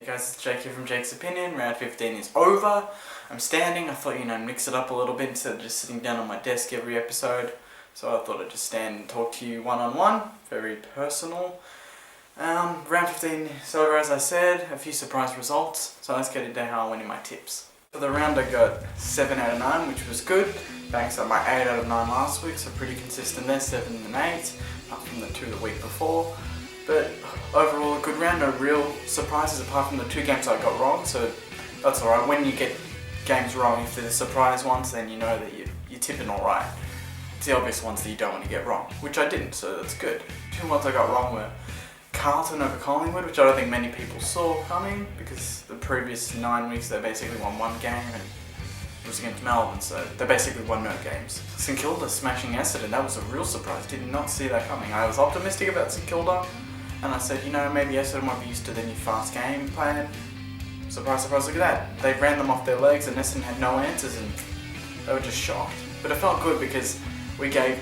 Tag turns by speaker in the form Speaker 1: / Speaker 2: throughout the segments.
Speaker 1: Hey guys, it's Jake here from Jake's Opinion. Round 15 is over. I'm standing. I thought, mix it up a little bit instead of just sitting down on my desk every episode. So I thought I'd just stand and talk to you one-on-one. Very personal. Round 15 is over, as I said. A few surprise results. So let's get into how I went in my tips. For the round I got 7 out of 9, which was good. Thanks to my 8 out of 9 last week, so pretty consistent there, 7 and 8. Apart from the 2 the week before. But overall a good round, no real surprises apart from the 2 games I got wrong, so that's alright. When you get games wrong, if they're the surprise ones, then you know that you're tipping alright. It's the obvious ones that you don't want to get wrong, which I didn't, so that's good. 2 ones I got wrong were Carlton over Collingwood, which I don't think many people saw coming, because the previous 9 weeks they basically won 1 game and it was against Melbourne, so they basically won no games. St Kilda smashing Essendon, that was a real surprise, did not see that coming. I was optimistic about St Kilda. And I said, maybe Essendon might be used to the new fast game plan. Surprise, surprise, look at that. They ran them off their legs and Essendon had no answers and they were just shocked. But it felt good because we gave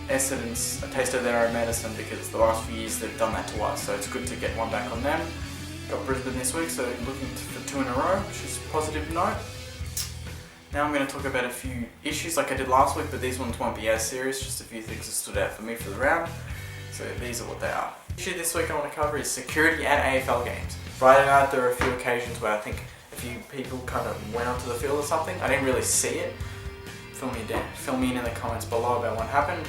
Speaker 1: Essendon a taste of their own medicine because the last few years they've done that to us. So it's good to get one back on them. Got Brisbane this week, so looking for 2 in a row, which is a positive note. Now I'm going to talk about a few issues like I did last week, but these ones won't be as serious, just a few things that stood out for me for the round. So these are what they are. The issue this week I want to cover is security at AFL games. Friday night there were a few occasions where I think a few people kind of went onto the field or something. I didn't really see it. Fill me in the comments below about what happened.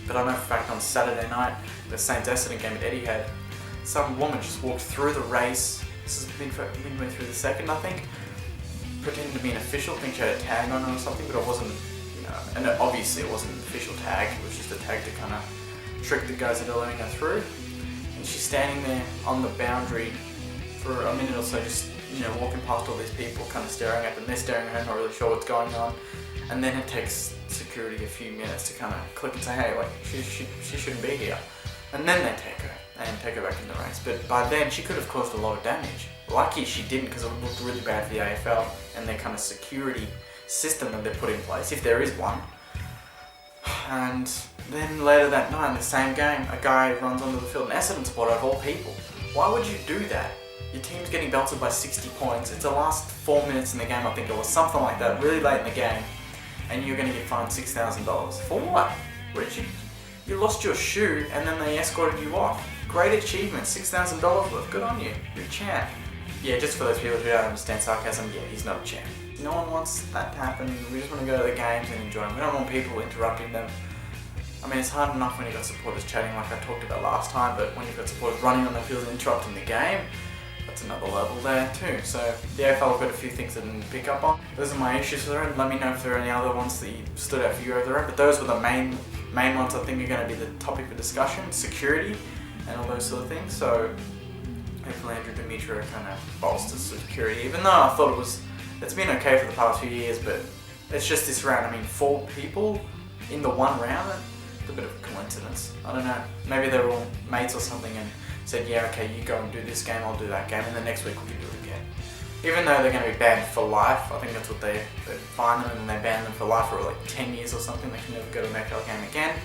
Speaker 1: But I know for a fact on Saturday night, the Saints Essendon game at Etihad, some woman just walked through the race. This has been midway through the second, I think. Pretending to be an official, I think she had a tag on her or something, but it wasn't, and obviously it wasn't an official tag. It was just a tag to kind of trick the guys that are letting her through, and she's standing there on the boundary for a minute or so, just walking past all these people, kind of staring at them. They're staring at her, not really sure what's going on, and then it takes security a few minutes to kind of click and say, hey, like she shouldn't be here, and then they take her back in the race. But by then she could have caused a lot of damage. Lucky she didn't, because it looked really bad for the AFL and their kind of security system that they put in place, if there is one. And then later that night in the same game, a guy runs onto the field, an Essendon supporter of all people. Why would you do that? Your team's getting belted by 60 points. It's the last 4 minutes in the game, I think it was, something like that, really late in the game, and you're going to get fined $6,000. For what? What did you lost your shoe and then they escorted you off. Great achievement, $6,000 worth. Good on you. You're a champ. Yeah, just for those people who don't understand sarcasm, yeah, he's not a champ. No one wants that to happen. We just want to go to the games and enjoy them. We don't want people interrupting them. I mean, it's hard enough when you've got supporters chatting like I talked about last time, but when you've got supporters running on the field and interrupting the game, that's another level there too. So the AFL have got a few things that I didn't pick up on. Those are my issues for the round. Let me know if there are any other ones that stood out for you over the round, but those were the main ones I think are going to be the topic of discussion, security and all those sort of things. So hopefully Andrew Demetriou kind of bolsters security, even though I thought it's been okay for the past few years, but it's just this round. I mean, 4 people in the one round, it's a bit of a coincidence. I don't know, maybe they were all mates or something and said, yeah, okay, you go and do this game, I'll do that game, and the next week we can do it again. Even though they're going to be banned for life, I think that's what they fine them, and they ban them for life for like 10 years or something. They can never go to an AFL game again,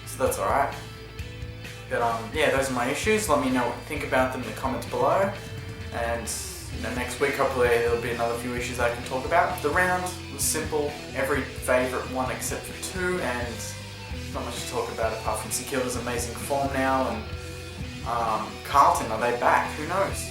Speaker 1: so that's alright. But yeah, those are my issues. Let me know what you think about them in the comments below, and next week hopefully there'll be another few issues I can talk about. The round was simple, every favourite one except for 2, and not much to talk about apart from St Kilda's amazing form now, and Carlton, are they back? Who knows?